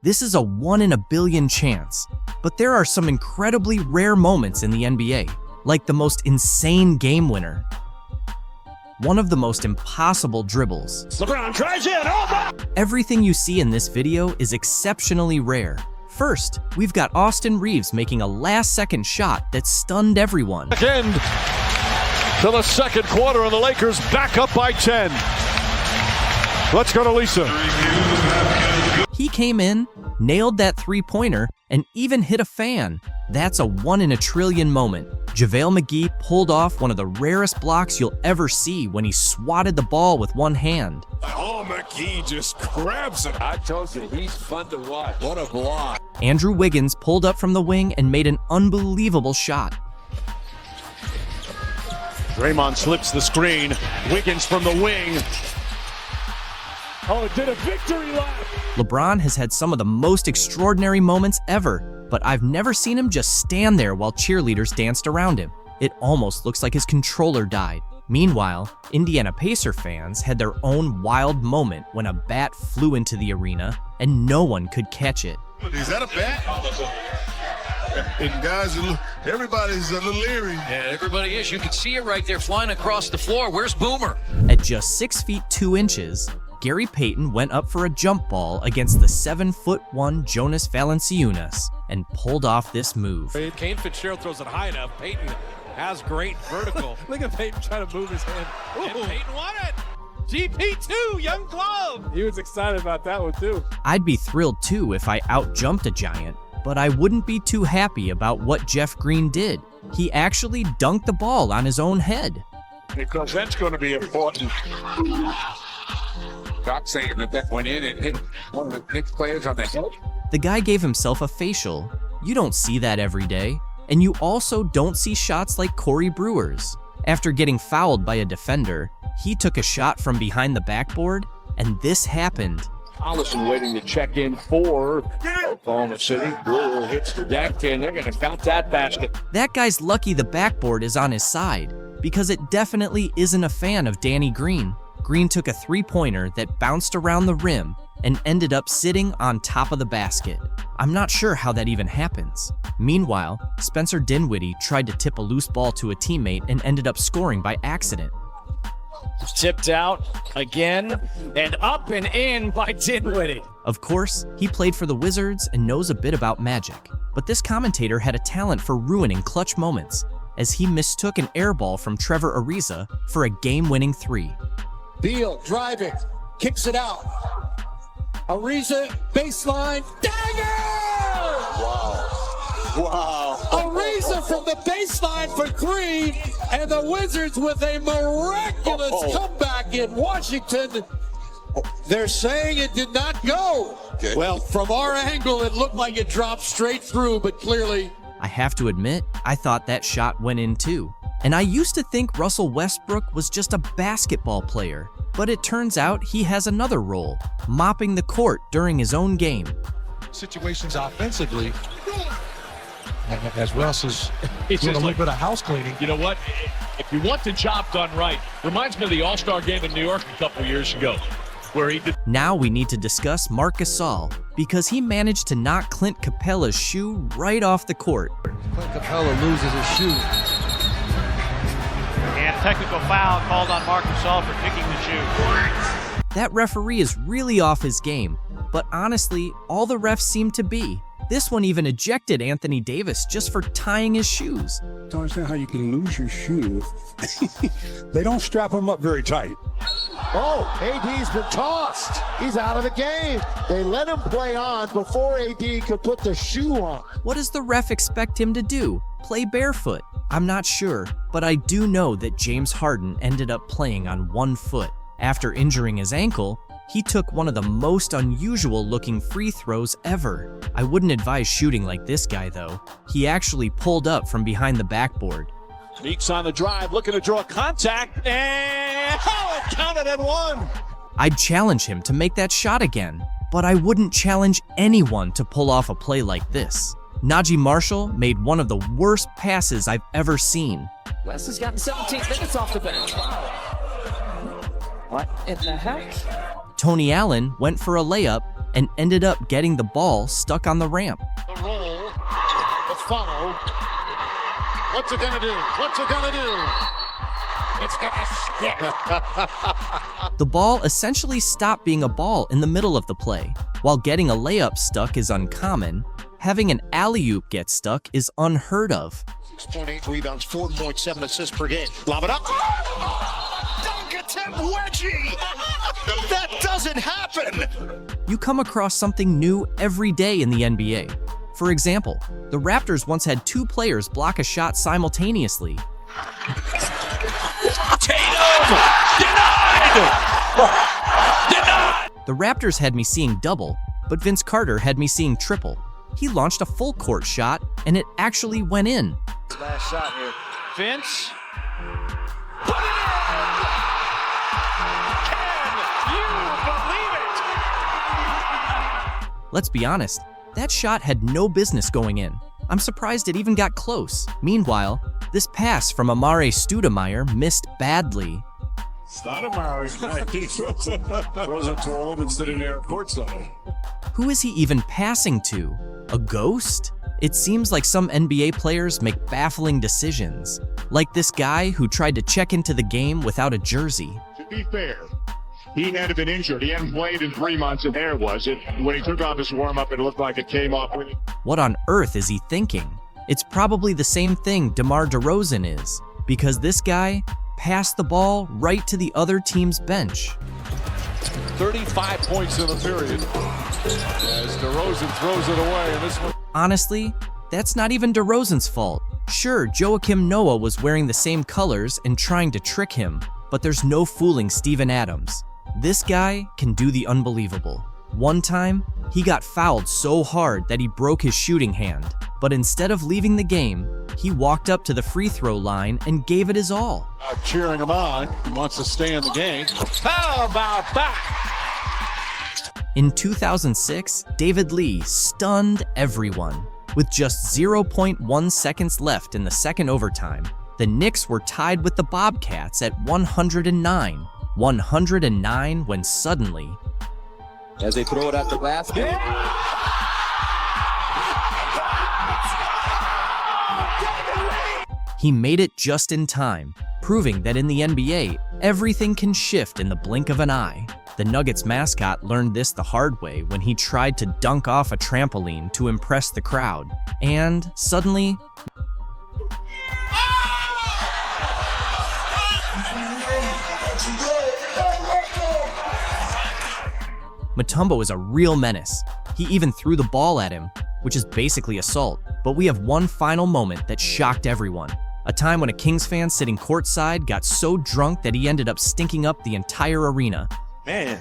This is a 1 in a billion chance. But there are some incredibly rare moments in the NBA, like the most insane game winner. One of the most impossible dribbles. LeBron tries in. Oh my! Everything you see in this video is exceptionally rare. First, we've got Austin Reeves making a last-second shot that stunned everyone. End to the second quarter, and the Lakers back up by 10. Let's go to Lisa. He came in, nailed that three-pointer, and even hit a fan. That's a 1 in a trillion moment. JaVale McGee pulled off one of the rarest blocks you'll ever see when he swatted the ball with one hand. Oh, McGee just grabs it. I told you, he's fun to watch. What a block. Andrew Wiggins pulled up from the wing and made an unbelievable shot. Draymond slips the screen. Wiggins from the wing. Oh, it did a victory lap. LeBron has had some of the most extraordinary moments ever, but I've never seen him just stand there while cheerleaders danced around him. It almost looks like his controller died. Meanwhile, Indiana Pacer fans had their own wild moment when a bat flew into the arena and no one could catch it. Is that a bat? And guys, everybody's a little leery. Yeah, everybody is. You can see it right there flying across the floor. Where's Boomer? At just 6 feet 2 inches, Gary Payton went up for a jump ball against the 7'1" Jonas Valanciunas and pulled off this move. Kane Fitzgerald throws it high enough. Payton has great vertical. Look at Payton trying to move his hand. And Payton won it. GP2, young glove. He was excited about that one too. I'd be thrilled too if I outjumped a giant, but I wouldn't be too happy about what Jeff Green did. He actually dunked the ball on his own head. Because that's going to be important. Doc saying that went in and hit one of the Knicks players on the head. The guy gave himself a facial. You don't see that every day. And you also don't see shots like Corey Brewer's. After getting fouled by a defender, he took a shot from behind the backboard, and this happened. Allison waiting to check in for Oklahoma City. Brewer hits the deck, and they're going to count that basket. That guy's lucky the backboard is on his side, because it definitely isn't a fan of Danny Green. Green took a three-pointer that bounced around the rim and ended up sitting on top of the basket. I'm not sure how that even happens. Meanwhile, Spencer Dinwiddie tried to tip a loose ball to a teammate and ended up scoring by accident. Tipped out again and up and in by Dinwiddie. Of course, he played for the Wizards and knows a bit about magic, but this commentator had a talent for ruining clutch moments, as he mistook an air ball from Trevor Ariza for a game-winning three. Beal driving, kicks it out. Ariza, baseline, dagger! Wow. Ariza from the baseline for three, and the Wizards with a miraculous comeback in Washington. They're saying it did not go. Okay. Well, from our angle, it looked like it dropped straight through, but clearly. I have to admit, I thought that shot went in too. And I used to think Russell Westbrook was just a basketball player, but it turns out he has another role, mopping the court during his own game. Situations offensively, as Russ is It's doing a just little like, bit of house cleaning. you know what? If you want the job done right, reminds me of the All-Star game in New York a couple years ago, where he did. Now we need to discuss Marc Gasol, because he managed to knock Clint Capella's shoe right off the court. Clint Capella loses his shoe. And technical foul called on Marc Gasol for kicking the shoe. That referee is really off his game, but honestly, all the refs seem to be. This one even ejected Anthony Davis just for tying his shoes. I don't understand how you can lose your shoe. They don't strap him up very tight. Oh, AD's been tossed. He's out of the game. They let him play on before AD could put the shoe on. What does the ref expect him to do? Play barefoot? I'm not sure, but I do know that James Harden ended up playing on one foot. After injuring his ankle, he took one of the most unusual looking free throws ever. I wouldn't advise shooting like this guy though. He actually pulled up from behind the backboard. Meeks on the drive, looking to draw contact, and it counted at one. I'd challenge him to make that shot again, but I wouldn't challenge anyone to pull off a play like this. Najee Marshall made one of the worst passes I've ever seen. Wes has gotten 17 minutes off the bench. What in the heck? Tony Allen went for a layup and ended up getting the ball stuck on the ramp. The roll, the follow. What's it gonna do? What's it gonna do? It's gonna stick. The ball essentially stopped being a ball in the middle of the play. While getting a layup stuck is uncommon, having an alley-oop get stuck is unheard of. 6.8 rebounds, 4.7 assists per game. Lob it up. Dunk attempt, wedgie. That doesn't happen. You come across something new every day in the NBA. For example, the Raptors once had 2 players block a shot simultaneously. Tatum! Denied! The Raptors had me seeing double, but Vince Carter had me seeing triple. He launched a full court shot, and it actually went in. Last shot here. Vince. Can you believe it? Let's be honest, that shot had no business going in. I'm surprised it even got close. Meanwhile, this pass from Amare Stoudemire missed badly. Stoudemire throws it to him and sitting there courtside. Who is he even passing to? A ghost? It seems like some NBA players make baffling decisions, like this guy who tried to check into the game without a jersey. To be fair, he had been injured. He hadn't played in 3 months, and there was it. When he took off his warm-up, it looked like it came off with it. What on earth is he thinking? It's probably the same thing DeMar DeRozan is, because this guy passed the ball right to the other team's bench. 35 points in the period as DeRozan throws it away. And this one. Honestly, that's not even DeRozan's fault. Sure, Joakim Noah was wearing the same colors and trying to trick him, but there's no fooling Steven Adams. This guy can do the unbelievable. One time, he got fouled so hard that he broke his shooting hand, but instead of leaving the game, he walked up to the free throw line and gave it his all. Cheering him on. He wants to stay in the game. How about that? In 2006, David Lee stunned everyone. With just 0.1 seconds left in the second overtime, the Knicks were tied with the Bobcats at 109. 109 when suddenly, As they throw it at the basket. he made it just in time, proving that in the NBA, everything can shift in the blink of an eye. The Nuggets mascot learned this the hard way when he tried to dunk off a trampoline to impress the crowd. And suddenly, Mutombo is a real menace. He even threw the ball at him, which is basically assault. But we have one final moment that shocked everyone. A time when a Kings fan sitting courtside got so drunk that he ended up stinking up the entire arena. Man,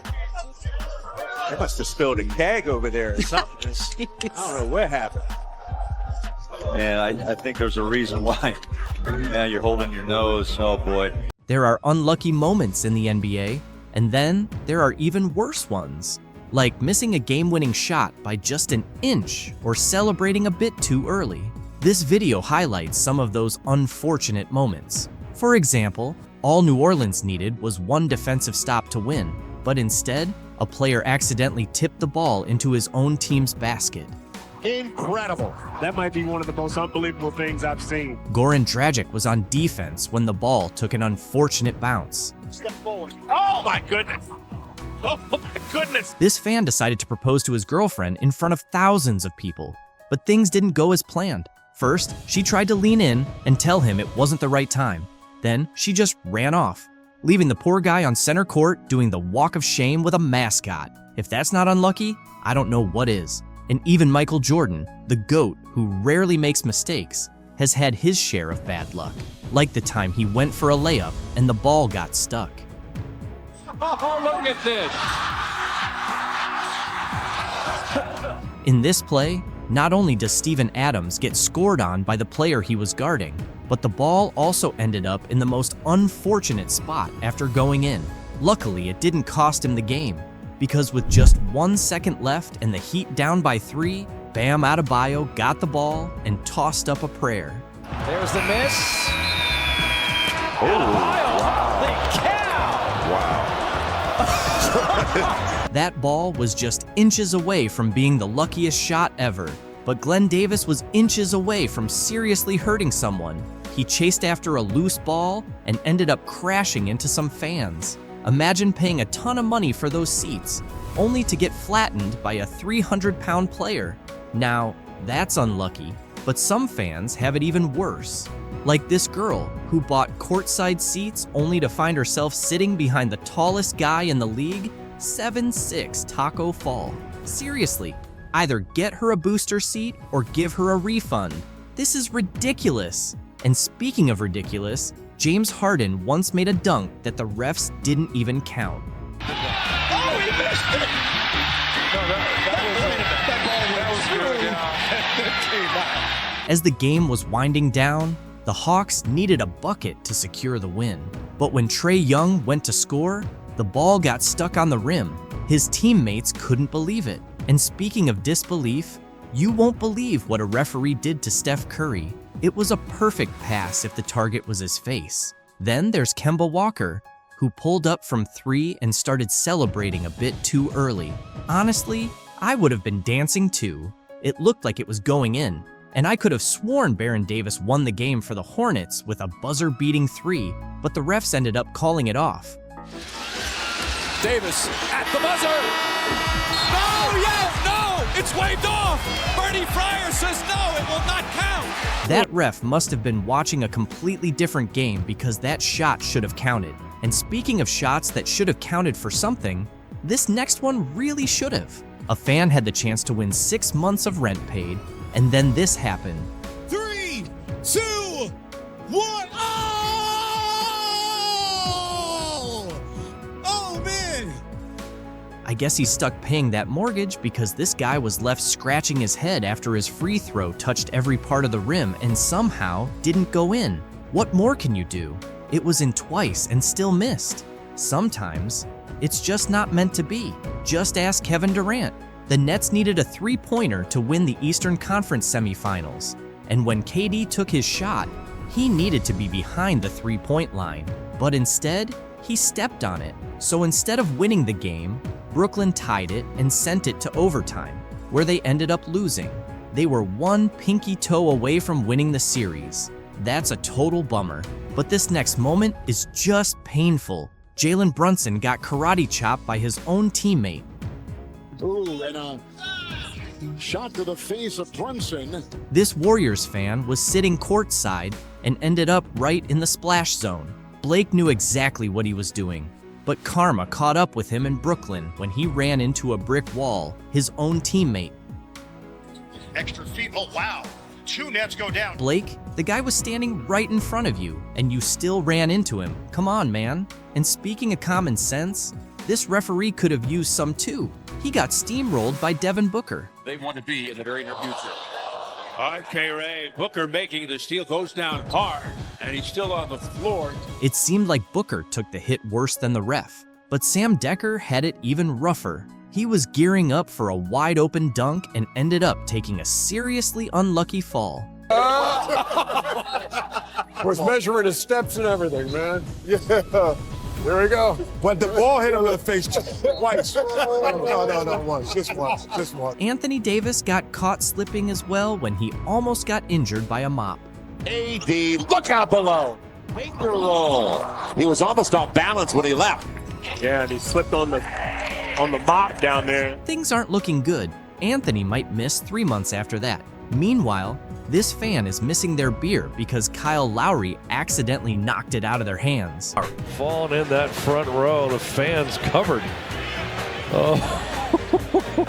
they must have spilled a keg over there or something. I don't know what happened. Man, I think there's a reason why. Man, you're holding your nose. Oh, boy. There are unlucky moments in the NBA, and then there are even worse ones, like missing a game-winning shot by just an inch or celebrating a bit too early. This video highlights some of those unfortunate moments. For example, all New Orleans needed was one defensive stop to win, but instead, a player accidentally tipped the ball into his own team's basket. Incredible. That might be one of the most unbelievable things I've seen. Goran Dragic was on defense when the ball took an unfortunate bounce. Step forward. Oh my goodness. Oh my goodness. This fan decided to propose to his girlfriend in front of thousands of people, but things didn't go as planned. First, she tried to lean in and tell him it wasn't the right time. Then, she just ran off, leaving the poor guy on center court doing the walk of shame with a mascot. If that's not unlucky, I don't know what is. And even Michael Jordan, the GOAT who rarely makes mistakes, has had his share of bad luck, like the time he went for a layup and the ball got stuck. Oh, look at this. In this play, not only does Steven Adams get scored on by the player he was guarding, but the ball also ended up in the most unfortunate spot after going in. Luckily, it didn't cost him the game, because with just 1 second left and the Heat down by 3, Bam Adebayo got the ball and tossed up a prayer. There's the miss. Oh, wow. Holy cow! Wow. That ball was just inches away from being the luckiest shot ever, but Glenn Davis was inches away from seriously hurting someone. He chased after a loose ball and ended up crashing into some fans. Imagine paying a ton of money for those seats, only to get flattened by a 300-pound player. Now, that's unlucky, but some fans have it even worse. Like this girl who bought courtside seats only to find herself sitting behind the tallest guy in the league, 7'6" Taco Fall. Seriously, either get her a booster seat or give her a refund. This is ridiculous. And speaking of ridiculous, James Harden once made a dunk that the refs didn't even count. Oh, he missed it! No, that As the game was winding down, the Hawks needed a bucket to secure the win. But when Trae Young went to score, the ball got stuck on the rim. His teammates couldn't believe it. And speaking of disbelief, you won't believe what a referee did to Steph Curry. It was a perfect pass if the target was his face. Then there's Kemba Walker, who pulled up from 3 and started celebrating a bit too early. Honestly, I would have been dancing too. It looked like it was going in, and I could have sworn Baron Davis won the game for the Hornets with a buzzer-beating 3, but the refs ended up calling it off. Davis at the buzzer. No, yes, no, it's waved off. Bernie Fryer says no, it will not count. That ref must have been watching a completely different game because that shot should have counted. And speaking of shots that should have counted for something, this next one really should have. A fan had the chance to win 6 months of rent paid, and then this happened. 3, 2, 1. Oh, man. I guess he's stuck paying that mortgage because this guy was left scratching his head after his free throw touched every part of the rim and somehow didn't go in. What more can you do? It was in twice and still missed. Sometimes, it's just not meant to be. Just ask Kevin Durant. The Nets needed a three-pointer to win the Eastern Conference semifinals, and when KD took his shot, he needed to be behind the three-point line, but instead, he stepped on it. So instead of winning the game, Brooklyn tied it and sent it to overtime, where they ended up losing. They were one pinky toe away from winning the series. That's a total bummer. But this next moment is just painful. Jalen Brunson got karate chopped by his own teammate. Ooh, and a shot to the face of Brunson. This Warriors fan was sitting courtside and ended up right in the splash zone. Blake knew exactly what he was doing, but karma caught up with him in Brooklyn when he ran into a brick wall, his own teammate. Extra feet. Oh, wow. 2 Nets go down. Blake, the guy was standing right in front of you, and you still ran into him. Come on, man. And speaking of common sense, this referee could have used some too. He got steamrolled by Devin Booker. They want to be in the very near future. Ray Booker making the steal, goes down hard, and he's still on the floor. It seemed like Booker took the hit worse than the ref, but Sam Decker had it even rougher. He was gearing up for a wide-open dunk and ended up taking a seriously unlucky fall. Was measuring his steps and everything, man. Yeah, there we go. But the ball hit him in the face twice. No, once. Just once. Anthony Davis got caught slipping as well when he almost got injured by a mop. AD, look out below. Finger roll. He was almost off balance when he left. Yeah, and he slipped on the mop down there. Things aren't looking good. Anthony might miss 3 months after that. Meanwhile, this fan is missing their beer because Kyle Lowry accidentally knocked it out of their hands. Falling in that front row, the fans covered. Oh.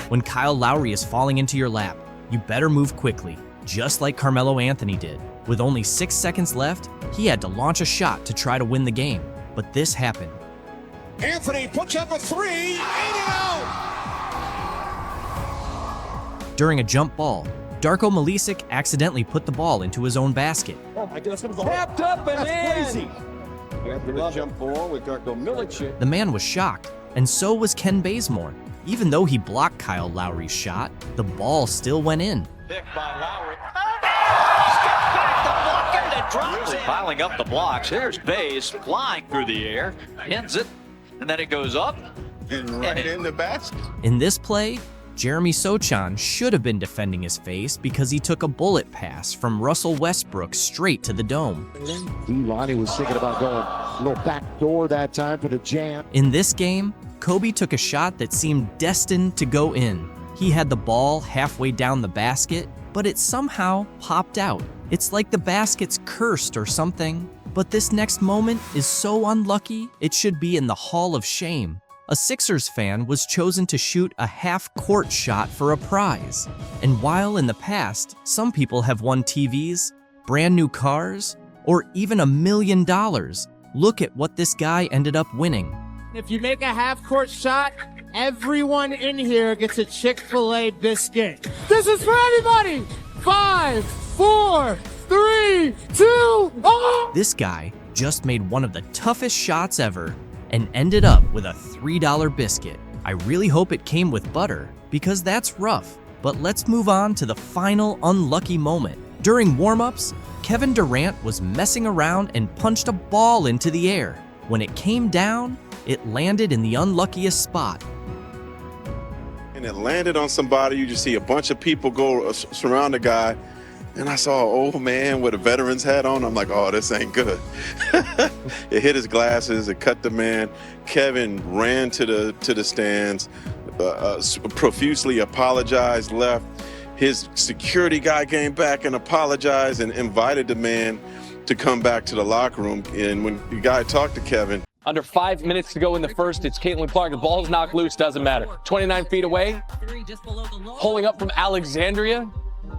When Kyle Lowry is falling into your lap, you better move quickly, just like Carmelo Anthony did. With only 6 seconds left, he had to launch a shot to try to win the game. But this happened. Anthony puts up a 3, in and out. During a jump ball, Darko Milicic accidentally put the ball into his own basket. Oh my goodness, tapped up and in. After the jump ball with Darko Milicic. The man was shocked, and so was Ken Bazemore. Even though he blocked Kyle Lowry's shot, the ball still went in. Picked by Lowry. Steps back to block it and drops it. Piling up the blocks. There's Baze flying through the air, ends it, and then it goes up And right in the basket. In this play, Jeremy Sochan should have been defending his face because he took a bullet pass from Russell Westbrook straight to the dome. Lonnie was thinking about going a little back door that time for the jam. In this game, Kobe took a shot that seemed destined to go in. He had the ball halfway down the basket, but it somehow popped out. It's like the basket's cursed or something. But this next moment is so unlucky, it should be in the Hall of Shame. A Sixers fan was chosen to shoot a half-court shot for a prize. And while in the past, some people have won TVs, brand new cars, or even $1 million, look at what this guy ended up winning. If you make a half-court shot, everyone in here gets a Chick-fil-A biscuit. This is for everybody! 5, 4, 3, 2, oh! This guy just made one of the toughest shots ever and ended up with a $3 biscuit. I really hope it came with butter because that's rough. But let's move on to the final unlucky moment. During warm-ups, Kevin Durant was messing around and punched a ball into the air. When it came down, it landed in the unluckiest spot. And it landed on somebody. You just see a bunch of people go surround the guy. And I saw an old man with a veteran's hat on. I'm like, oh, this ain't good. It hit his glasses. It cut the man. Kevin ran to the stands, profusely apologized, left. His security guy came back and apologized and invited the man to come back to the locker room. And when the guy talked to Kevin, under 5 minutes to go in the first, it's Caitlin Clark. The ball's knocked loose, doesn't matter. 29 feet away, pulling up from Alexandria,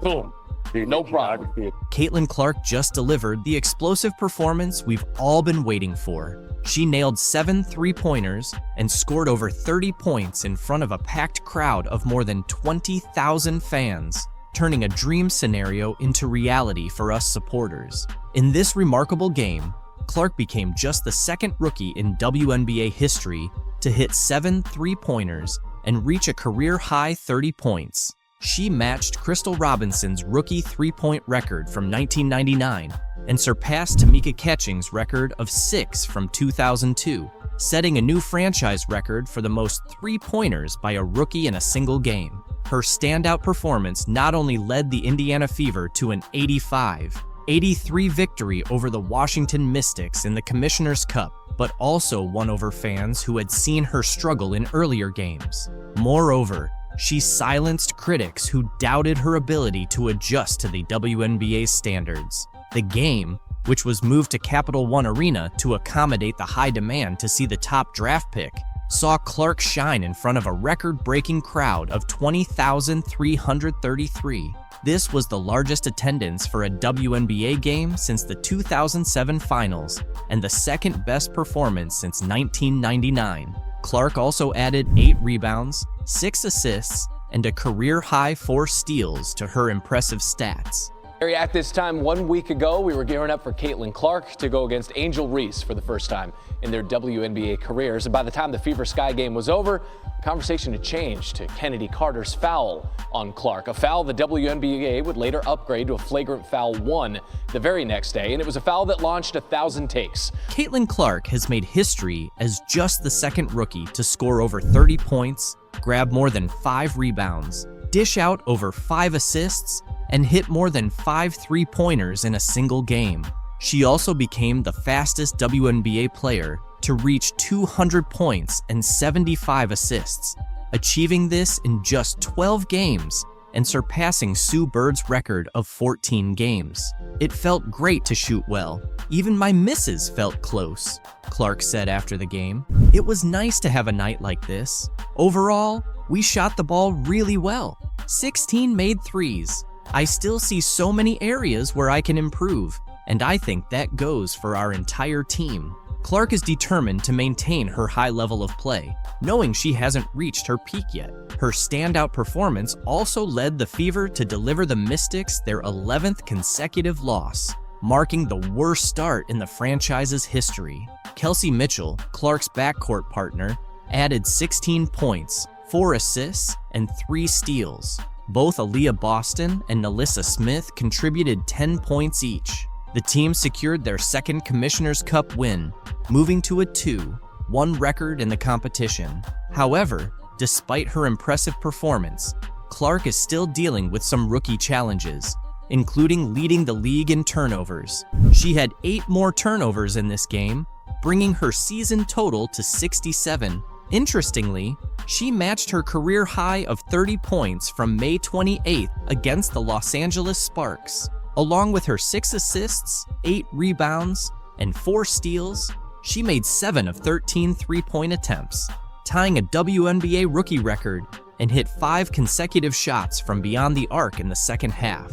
boom. No problem. Caitlin Clark just delivered the explosive performance we've all been waiting for. She nailed 7 three-pointers and scored over 30 points in front of a packed crowd of more than 20,000 fans, turning a dream scenario into reality for us supporters. In this remarkable game, Clark became just the second rookie in WNBA history to hit 7 three-pointers and reach a career-high 30 points. She matched Crystal Robinson's rookie three-point record from 1999 and surpassed Tamika Catching's record of 6 from 2002, setting a new franchise record for the most three-pointers by a rookie in a single game. Her standout performance not only led the Indiana Fever to an 85-83 victory over the Washington Mystics in the Commissioner's Cup, but also won over fans who had seen her struggle in earlier games. Moreover, she silenced critics who doubted her ability to adjust to the WNBA standards. The game, which was moved to Capital One Arena to accommodate the high demand to see the top draft pick, saw Clark shine in front of a record-breaking crowd of 20,333. This was the largest attendance for a WNBA game since the 2007 finals and the second best performance since 1999. Clark also added 8 rebounds, 6 assists, and a career-high 4 steals to her impressive stats. At this time 1 week ago, we were gearing up for Caitlin Clark to go against Angel Reese for the first time in their WNBA careers. And by the time the Fever Sky game was over, the conversation had changed to Kennedy Carter's foul on Clark, a foul the WNBA would later upgrade to a flagrant foul 1 the very next day, and it was a foul that launched 1,000 takes. Caitlin Clark has made history as just the second rookie to score over 30 points, grab more than 5 rebounds, dish out over 5 assists, and hit more than 5 three-pointers in a single game. She also became the fastest WNBA player to reach 200 points and 75 assists, achieving this in just 12 games and surpassing Sue Bird's record of 14 games. It felt great to shoot well. Even my misses felt close, Clark said after the game. It was nice to have a night like this. Overall, we shot the ball really well. 16 made threes. I still see so many areas where I can improve, and I think that goes for our entire team. Clark is determined to maintain her high level of play, knowing she hasn't reached her peak yet. Her standout performance also led the Fever to deliver the Mystics their 11th consecutive loss, marking the worst start in the franchise's history. Kelsey Mitchell, Clark's backcourt partner, added 16 points, 4 assists, and 3 steals. Both Aaliyah Boston and Nalissa Smith contributed 10 points each. The team secured their second Commissioner's Cup win, moving to a 2, #1 record in the competition. However, despite her impressive performance, Clark is still dealing with some rookie challenges, including leading the league in turnovers. She had 8 more turnovers in this game, bringing her season total to 67. Interestingly, she matched her career high of 30 points from May 28th against the Los Angeles Sparks. Along with her 6 assists, 8 rebounds, and 4 steals, she made 7 of 13 three-point attempts, tying a WNBA rookie record, and hit 5 consecutive shots from beyond the arc in the second half.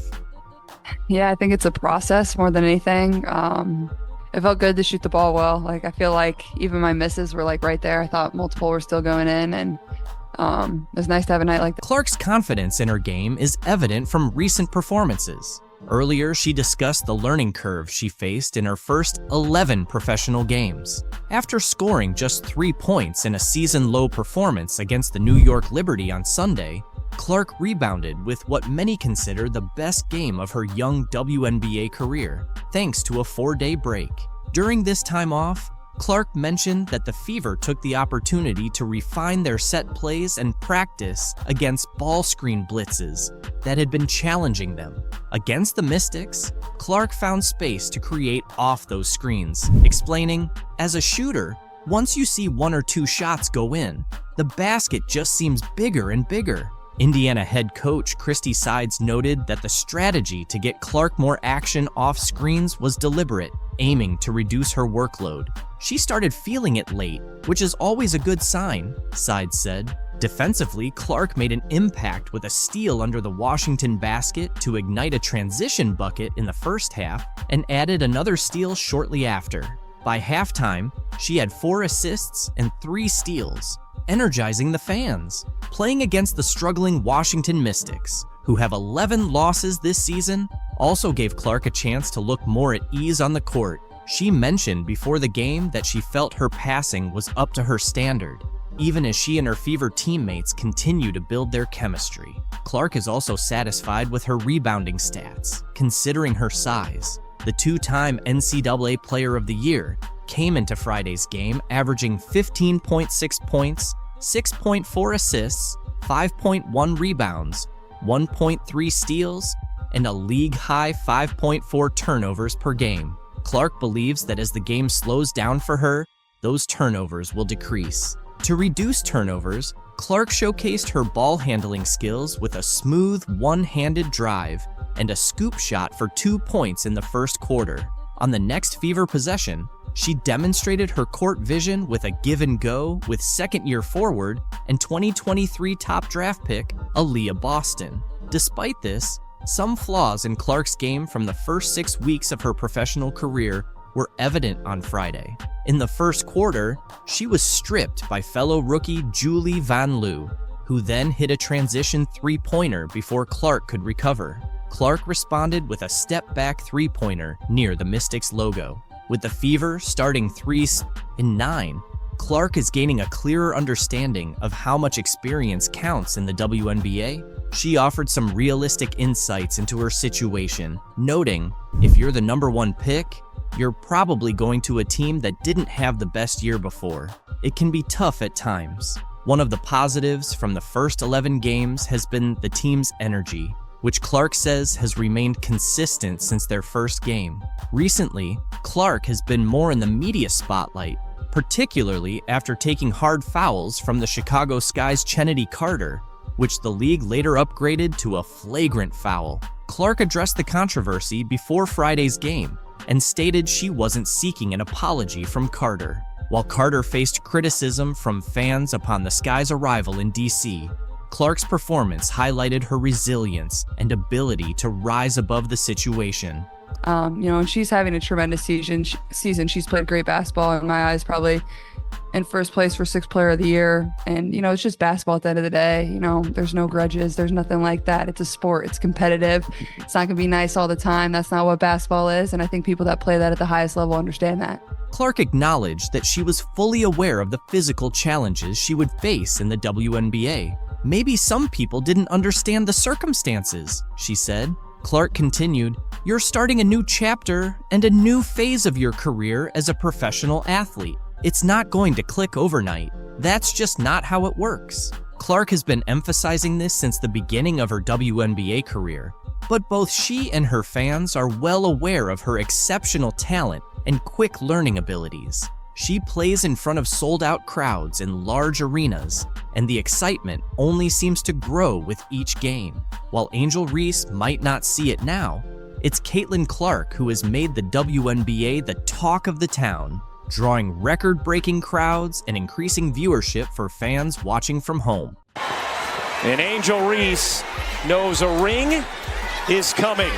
Yeah, I think it's a process more than anything. It felt good to shoot the ball well. Like, I feel like even my misses were like right there. I thought multiple were still going in, and it was nice to have a night like that. Clark's confidence in her game is evident from recent performances. Earlier, she discussed the learning curve she faced in her first 11 professional games. After scoring just 3 points in a season-low performance against the New York Liberty on Sunday, Clark rebounded with what many consider the best game of her young WNBA career, thanks to a 4-day break. During this time off, Clark mentioned that the Fever took the opportunity to refine their set plays and practice against ball screen blitzes that had been challenging them. Against the Mystics, Clark found space to create off those screens, explaining, "As a shooter, once you see 1 or 2 shots go in, the basket just seems bigger and bigger." Indiana head coach Christy Sides noted that the strategy to get Clark more action off screens was deliberate, aiming to reduce her workload. "She started feeling it late, which is always a good sign," Sides said. Defensively, Clark made an impact with a steal under the Washington basket to ignite a transition bucket in the first half and added another steal shortly after. By halftime, she had 4 assists and 3 steals, energizing the fans. Playing against the struggling Washington Mystics, who have 11 losses this season, also gave Clark a chance to look more at ease on the court. She mentioned before the game that she felt her passing was up to her standard, even as she and her Fever teammates continue to build their chemistry. Clark is also satisfied with her rebounding stats, considering her size. The 2-time NCAA Player of the Year came into Friday's game averaging 15.6 points, 6.4 assists, 5.1 rebounds, 1.3 steals, and a league-high 5.4 turnovers per game. Clark believes that as the game slows down for her, those turnovers will decrease. To reduce turnovers, Clark showcased her ball handling skills with a smooth one-handed drive and a scoop shot for 2 points in the first quarter. On the next Fever possession, she demonstrated her court vision with a give and go with second-year forward and 2023 top draft pick, Aaliyah Boston. Despite this, some flaws in Clark's game from the first 6 weeks of her professional career were evident on Friday. In the first quarter, she was stripped by fellow rookie Julie Van Loo, who then hit a transition three-pointer before Clark could recover. Clark responded with a step-back three-pointer near the Mystics logo. With the Fever starting 3s in 9, Clark is gaining a clearer understanding of how much experience counts in the WNBA. She offered some realistic insights into her situation, noting, "If you're the #1 pick, you're probably going to a team that didn't have the best year before. It can be tough at times." One of the positives from the first 11 games has been the team's energy, which Clark says has remained consistent since their first game. Recently, Clark has been more in the media spotlight, particularly after taking hard fouls from the Chicago Sky's Chennedy Carter, which the league later upgraded to a flagrant foul. Clark addressed the controversy before Friday's game and stated she wasn't seeking an apology from Carter. While Carter faced criticism from fans upon the Sky's arrival in DC, Clark's performance highlighted her resilience and ability to rise above the situation. And she's having a tremendous season. She's played great basketball in my eyes, probably in first place for 6th Player of the Year. And, it's just basketball at the end of the day. There's no grudges. There's nothing like that. It's a sport. It's competitive. It's not going to be nice all the time. That's not what basketball is. And I think people that play that at the highest level understand that. Clark acknowledged that she was fully aware of the physical challenges she would face in the WNBA. "Maybe some people didn't understand the circumstances," she said. Clark continued, "You're starting a new chapter and a new phase of your career as a professional athlete. It's not going to click overnight. That's just not how it works. Clark has been emphasizing this since the beginning of her WNBA career, but both she and her fans are well aware of her exceptional talent and quick learning abilities. She plays in front of sold-out crowds in large arenas, and the excitement only seems to grow with each game. While Angel Reese might not see it now, it's Caitlin Clark who has made the WNBA the talk of the town, drawing record-breaking crowds and increasing viewership for fans watching from home. And Angel Reese knows a ring is coming.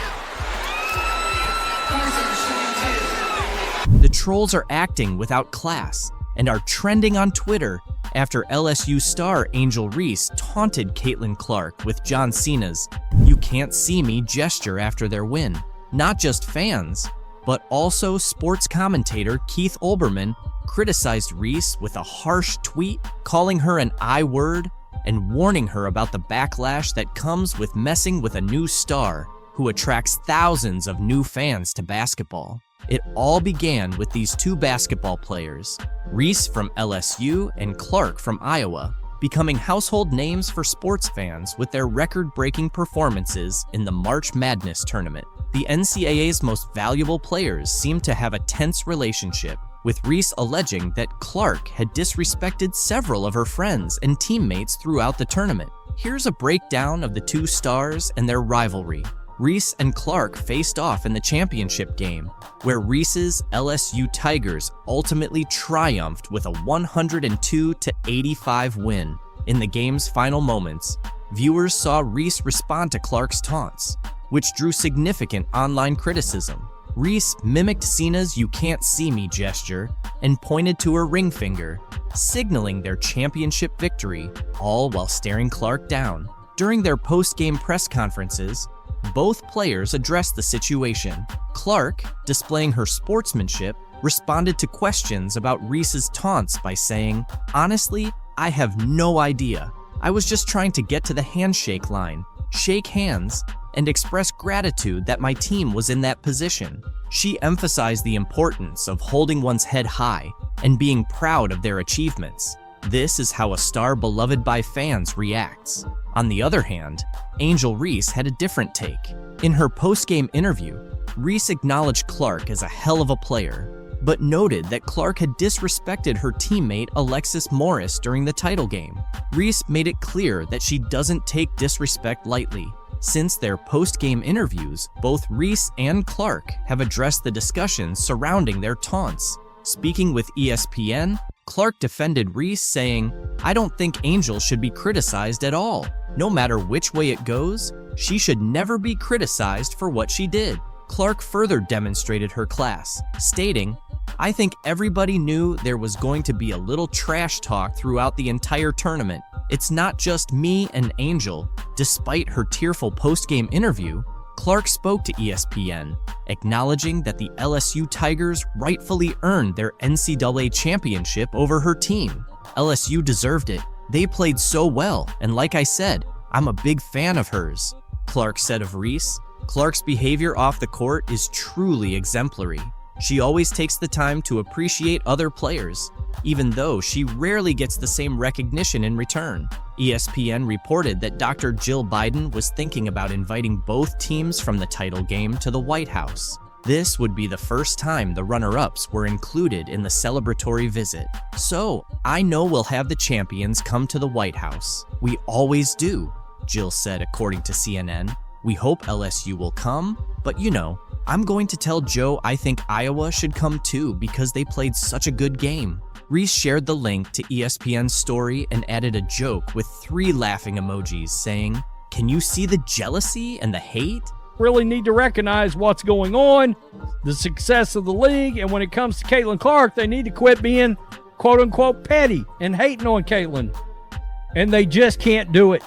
The trolls are acting without class and are trending on Twitter after LSU star Angel Reese taunted Caitlin Clark with John Cena's "You can't see me" gesture after their win. Not just fans, but also sports commentator Keith Olbermann criticized Reese with a harsh tweet, calling her an I-word and warning her about the backlash that comes with messing with a new star who attracts thousands of new fans to basketball. It all began with these two basketball players, Reese from LSU and Clark from Iowa, becoming household names for sports fans with their record-breaking performances in the March Madness tournament. The NCAA's most valuable players seem to have a tense relationship, with Reese alleging that Clark had disrespected several of her friends and teammates throughout the tournament. Here's a breakdown of the two stars and their rivalry. Reese and Clark faced off in the championship game, where Reese's LSU Tigers ultimately triumphed with a 102-85 win. In the game's final moments, viewers saw Reese respond to Clark's taunts, which drew significant online criticism. Reese mimicked Cena's "You can't see me" gesture and pointed to her ring finger, signaling their championship victory, all while staring Clark down. During their post-game press conferences, both players addressed the situation. Clark, displaying her sportsmanship, responded to questions about Reese's taunts by saying, "Honestly, I have no idea. I was just trying to get to the handshake line, shake hands, and express gratitude that my team was in that position." She emphasized the importance of holding one's head high and being proud of their achievements. This is how a star beloved by fans reacts. On the other hand, Angel Reese had a different take. In her post-game interview, Reese acknowledged Clark as a hell of a player, but noted that Clark had disrespected her teammate Alexis Morris during the title game. Reese made it clear that she doesn't take disrespect lightly. Since their post-game interviews, both Reese and Clark have addressed the discussions surrounding their taunts. Speaking with ESPN, Clark defended Reese, saying, "I don't think Angel should be criticized at all. No matter which way it goes, she should never be criticized for what she did." Clark further demonstrated her class, stating, "I think everybody knew there was going to be a little trash talk throughout the entire tournament. It's not just me and Angel." Despite her tearful post-game interview, Clark spoke to ESPN, acknowledging that the LSU Tigers rightfully earned their NCAA championship over her team. LSU deserved it. They played so well, and like I said, I'm a big fan of hers, Clark said of Reese. Clark's behavior off the court is truly exemplary. She always takes the time to appreciate other players, even though she rarely gets the same recognition in return. ESPN reported that Dr. Jill Biden was thinking about inviting both teams from the title game to the White House. This would be the first time the runner-ups were included in the celebratory visit. "So, I know we'll have the champions come to the White House. We always do," Jill said, according to CNN. "We hope LSU will come, but you know, I'm going to tell Joe I think Iowa should come too because they played such a good game." Reese shared the link to ESPN's story and added a joke with 3 laughing emojis saying, "Can you see the jealousy and the hate?" Really need to recognize what's going on, the success of the league, and when it comes to Caitlin Clark, they need to quit being quote-unquote petty and hating on Caitlin. And they just can't do it.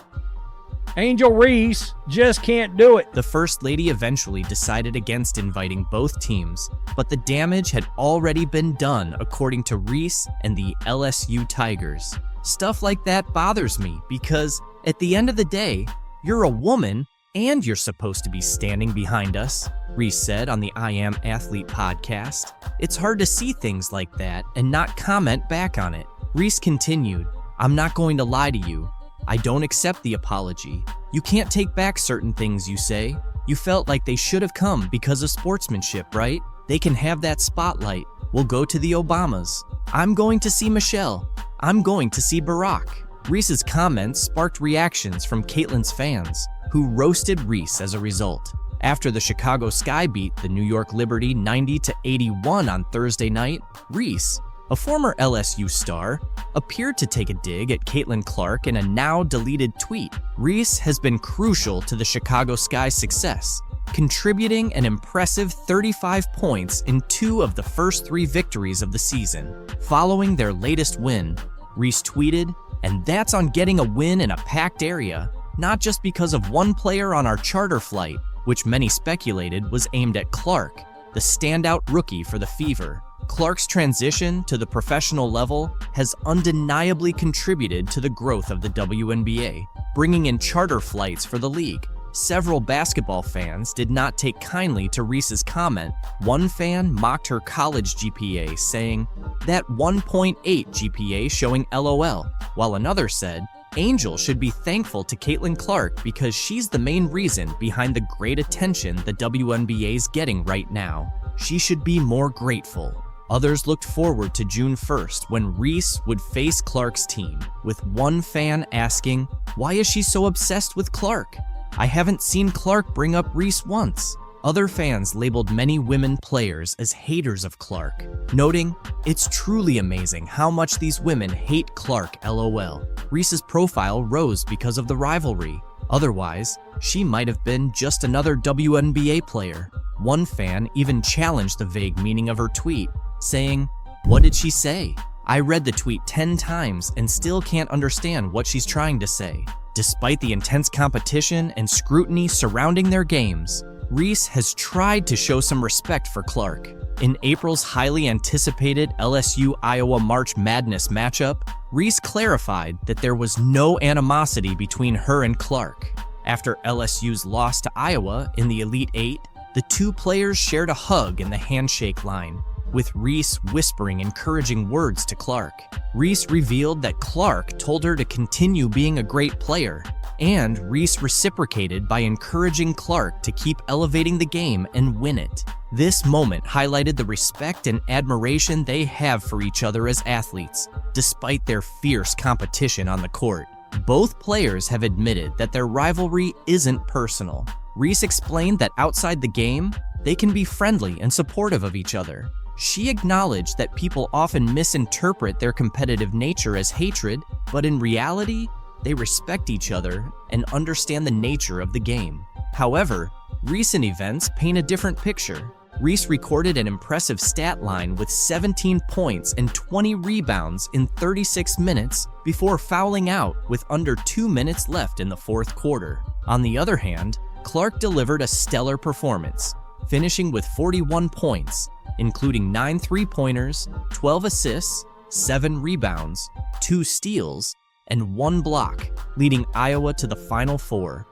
Angel Reese just can't do it. The First Lady eventually decided against inviting both teams, but the damage had already been done, according to Reese and the LSU Tigers. Stuff like that bothers me because, at the end of the day, you're a woman and you're supposed to be standing behind us, Reese said on the I Am Athlete podcast. It's hard to see things like that and not comment back on it. Reese continued, I'm not going to lie to you. I don't accept the apology. You can't take back certain things you say. You felt like they should have come because of sportsmanship, right? They can have that spotlight. We'll go to the Obamas. I'm going to see Michelle. I'm going to see Barack. Reese's comments sparked reactions from Caitlin's fans, who roasted Reese as a result. After the Chicago Sky beat the New York Liberty 90-81 on Thursday night, Reese, a former LSU star, appeared to take a dig at Caitlin Clark in a now-deleted tweet. Reese has been crucial to the Chicago Sky's success, contributing an impressive 35 points in 2 of the first 3 victories of the season. Following their latest win, Reese tweeted, "And that's on getting a win in a packed area, not just because of one player on our charter flight, which many speculated was aimed at Clark, the standout rookie for the Fever. Clark's transition to the professional level has undeniably contributed to the growth of the WNBA, bringing in charter flights for the league." Several basketball fans did not take kindly to Reese's comment. One fan mocked her college GPA, saying, "That 1.8 GPA showing LOL," while another said, "Angel should be thankful to Caitlin Clark because she's the main reason behind the great attention the WNBA's getting right now. She should be more grateful." Others looked forward to June 1st when Reese would face Clark's team, with one fan asking, "Why is she so obsessed with Clark? I haven't seen Clark bring up Reese once." Other fans labeled many women players as haters of Clark, noting, "It's truly amazing how much these women hate Clark, LOL." Reese's profile rose because of the rivalry. Otherwise, she might have been just another WNBA player. One fan even challenged the vague meaning of her tweet, saying, "What did she say? I read the tweet 10 times and still can't understand what she's trying to say." Despite the intense competition and scrutiny surrounding their games, Reese has tried to show some respect for Clark. In April's highly anticipated LSU-Iowa March Madness matchup, Reese clarified that there was no animosity between her and Clark. After LSU's loss to Iowa in the Elite Eight, the 2 players shared a hug in the handshake line, with Reese whispering encouraging words to Clark. Reese revealed that Clark told her to continue being a great player, and Reese reciprocated by encouraging Clark to keep elevating the game and win it. This moment highlighted the respect and admiration they have for each other as athletes, despite their fierce competition on the court. Both players have admitted that their rivalry isn't personal. Reese explained that outside the game, they can be friendly and supportive of each other. She acknowledged that people often misinterpret their competitive nature as hatred, but in reality, they respect each other and understand the nature of the game. However, recent events paint a different picture. Reese recorded an impressive stat line with 17 points and 20 rebounds in 36 minutes before fouling out with under 2 minutes left in the 4th quarter. On the other hand, Clark delivered a stellar performance, finishing with 41 points, including 9 3-pointers, 12 assists, 7 rebounds, 2 steals, and 1 block, leading Iowa to the Final Four.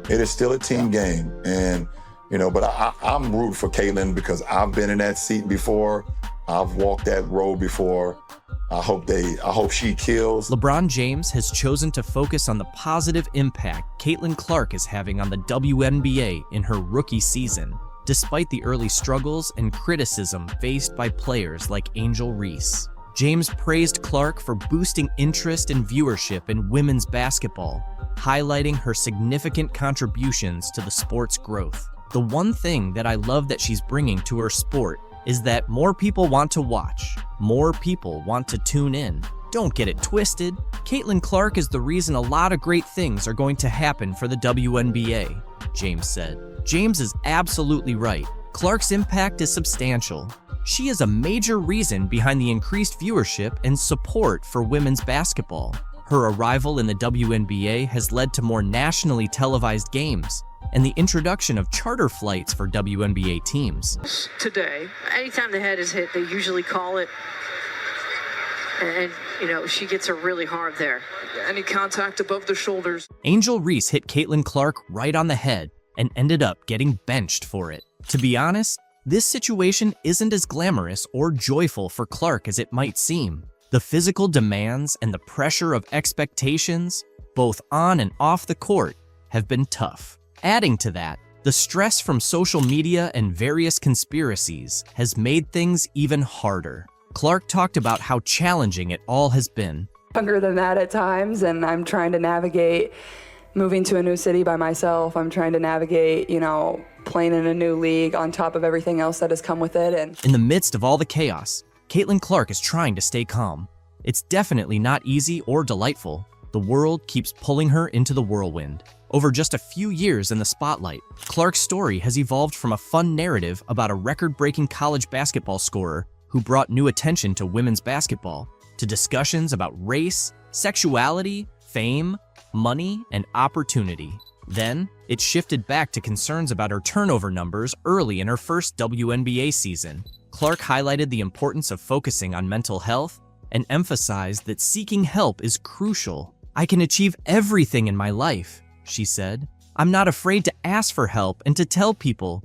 It is still a team game, and but I'm rooting for Caitlin because I've been in that seat before. I've walked that road before. I hope she kills. LeBron James has chosen to focus on the positive impact Caitlin Clark is having on the WNBA in her rookie season, despite the early struggles and criticism faced by players like Angel Reese. James praised Clark for boosting interest and viewership in women's basketball, highlighting her significant contributions to the sport's growth. "The one thing that I love that she's bringing to her sport is that more people want to watch, more people want to tune in. Don't get it twisted. Caitlin Clark is the reason a lot of great things are going to happen for the WNBA," James said. James is absolutely right. Clark's impact is substantial. She is a major reason behind the increased viewership and support for women's basketball. Her arrival in the WNBA has led to more nationally televised games and the introduction of charter flights for WNBA teams. Today, anytime the head is hit, they usually call it, and she gets her really hard there. Any contact above the shoulders. Angel Reese hit Caitlin Clark right on the head and ended up getting benched for it. To be honest, this situation isn't as glamorous or joyful for Clark as it might seem. The physical demands and the pressure of expectations, both on and off the court, have been tough. Adding to that, the stress from social media and various conspiracies has made things even harder. Clark talked about how challenging it all has been. Younger than that at times, and I'm trying to navigate moving to a new city by myself. I'm trying to navigate, playing in a new league on top of everything else that has come with it. And in the midst of all the chaos, Caitlin Clark is trying to stay calm. It's definitely not easy or delightful. The world keeps pulling her into the whirlwind. Over just a few years in the spotlight, Clark's story has evolved from a fun narrative about a record-breaking college basketball scorer who brought new attention to women's basketball, to discussions about race, sexuality, fame, money, and opportunity. Then, it shifted back to concerns about her turnover numbers early in her first WNBA season. Clark highlighted the importance of focusing on mental health and emphasized that seeking help is crucial. "I can achieve everything in my life," she said. "I'm not afraid to ask for help and to tell people,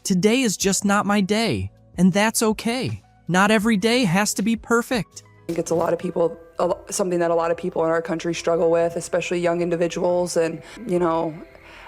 today is just not my day, and that's okay. Not every day has to be perfect." I think it's something that a lot of people in our country struggle with, especially young individuals. And,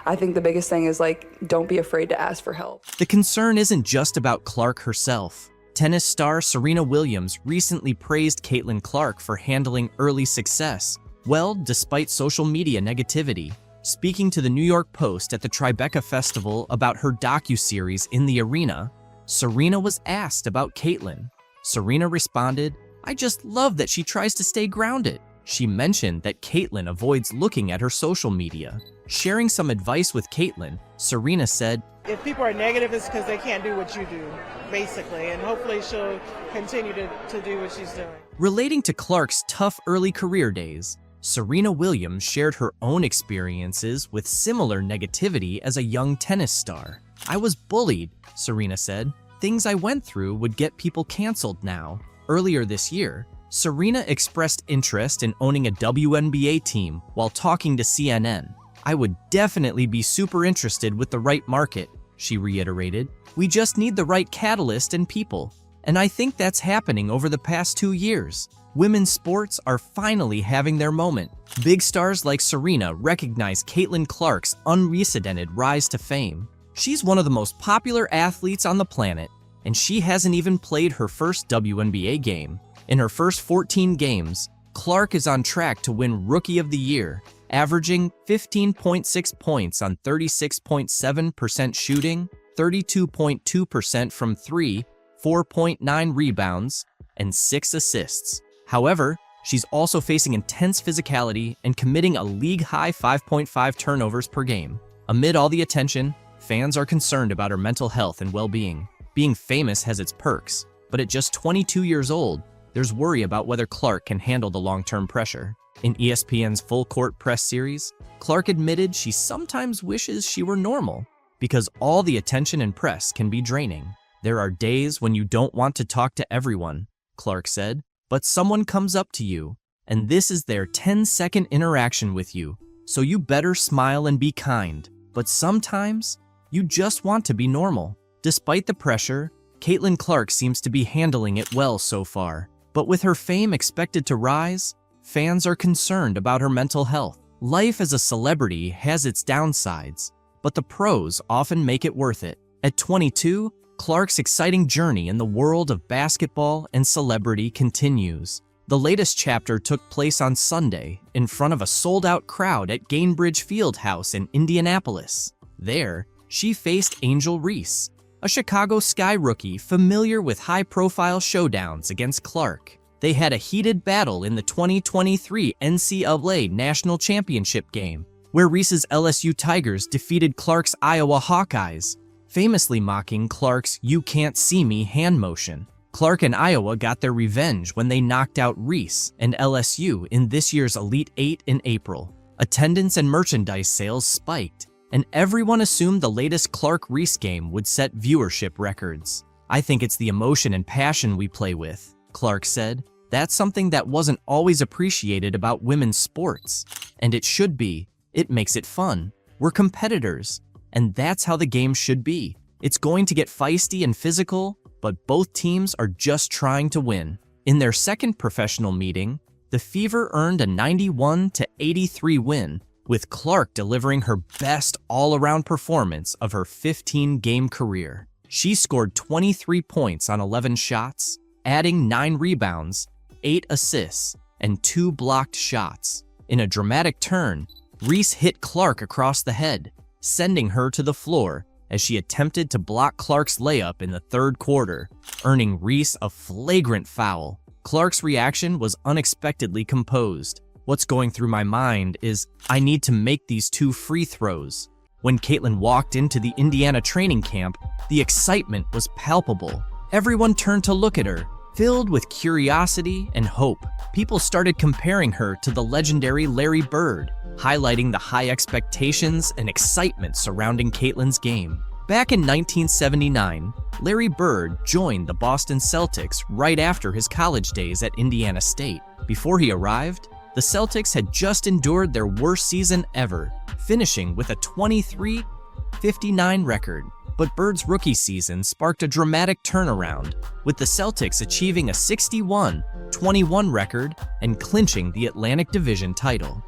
I think the biggest thing is don't be afraid to ask for help. The concern isn't just about Clark herself. Tennis star Serena Williams recently praised Caitlin Clark for handling early success well despite social media negativity. Speaking to the New York Post at the Tribeca Festival about her docuseries In the Arena, Serena was asked about Caitlin. Serena responded, "I just love that she tries to stay grounded." She mentioned that Caitlin avoids looking at her social media. Sharing some advice with Caitlin, Serena said, "If people are negative, it's because they can't do what you do, basically, and hopefully she'll continue to do what she's doing." Relating to Clark's tough early career days, Serena Williams shared her own experiences with similar negativity as a young tennis star. "I was bullied," Serena said. "Things I went through would get people canceled now." Earlier this year, Serena expressed interest in owning a WNBA team while talking to CNN. "I would definitely be super interested with the right market," she reiterated. "We just need the right catalyst and people. And I think that's happening over the past 2 years. Women's sports are finally having their moment." Big stars like Serena recognize Caitlin Clark's unprecedented rise to fame. She's one of the most popular athletes on the planet, and she hasn't even played her first WNBA game. In her first 14 games, Clark is on track to win Rookie of the Year, averaging 15.6 points on 36.7% shooting, 32.2% from three, 4.9 rebounds, and 6 assists. However, she's also facing intense physicality and committing a league-high 5.5 turnovers per game. Amid all the attention, fans are concerned about her mental health and well-being. Being famous has its perks, but at just 22 years old, there's worry about whether Clark can handle the long-term pressure. In ESPN's Full Court Press series, Clark admitted she sometimes wishes she were normal, because all the attention and press can be draining. "There are days when you don't want to talk to everyone," Clark said, "but someone comes up to you, and this is their 10-second interaction with you, so you better smile and be kind. But sometimes, you just want to be normal." Despite the pressure, Caitlin Clark seems to be handling it well so far. But with her fame expected to rise, fans are concerned about her mental health. Life as a celebrity has its downsides, but the pros often make it worth it. At 22, Clark's exciting journey in the world of basketball and celebrity continues. The latest chapter took place on Sunday in front of a sold-out crowd at Gainbridge Fieldhouse in Indianapolis. There, she faced Angel Reese, a Chicago Sky rookie familiar with high-profile showdowns against Clark. They had a heated battle in the 2023 NCAA National Championship game, where Reese's LSU Tigers defeated Clark's Iowa Hawkeyes, famously mocking Clark's "you can't see me" hand motion. Clark and Iowa got their revenge when they knocked out Reese and LSU in this year's Elite Eight in April. Attendance and merchandise sales spiked, and everyone assumed the latest Clark-Reese game would set viewership records. "I think it's the emotion and passion we play with," Clark said. "That's something that wasn't always appreciated about women's sports. And it should be. It makes it fun. We're competitors. And that's how the game should be." It's going to get feisty and physical, but both teams are just trying to win. In their second professional meeting, the Fever earned a 91-83 win, with Clark delivering her best all-around performance of her 15-game career. She scored 23 points on 11 shots, adding 9 rebounds, 8 assists, and 2 blocked shots. In a dramatic turn, Reese hit Clark across the head, sending her to the floor as she attempted to block Clark's layup in the third quarter, earning Reese a flagrant foul. Clark's reaction was unexpectedly composed. What's going through my mind is, I need to make these 2 free throws. When Caitlin walked into the Indiana training camp, the excitement was palpable. Everyone turned to look at her, filled with curiosity and hope. People started comparing her to the legendary Larry Bird, highlighting the high expectations and excitement surrounding Caitlin's game. Back in 1979, Larry Bird joined the Boston Celtics right after his college days at Indiana State. Before he arrived, the Celtics had just endured their worst season ever, finishing with a 23-59 record. But Bird's rookie season sparked a dramatic turnaround, with the Celtics achieving a 61-21 record and clinching the Atlantic Division title.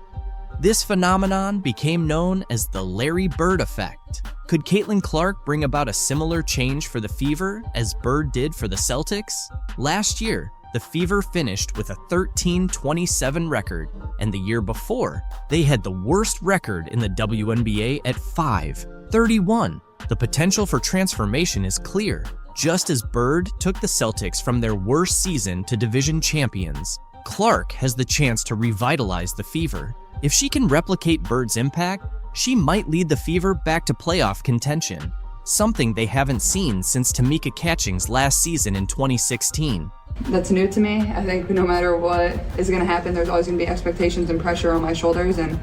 This phenomenon became known as the Larry Bird effect. Could Caitlin Clark bring about a similar change for the Fever as Bird did for the Celtics? Last year, the Fever finished with a 13-27 record, and the year before, they had the worst record in the WNBA at 5-31. The potential for transformation is clear. Just as Bird took the Celtics from their worst season to division champions, Clark has the chance to revitalize the Fever. If she can replicate Bird's impact, she might lead the Fever back to playoff contention, something they haven't seen since Tamika Catching's last season in 2016. That's new to me. I think no matter what is going to happen, there's always going to be expectations and pressure on my shoulders and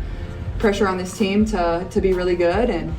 pressure on this team to be really good, and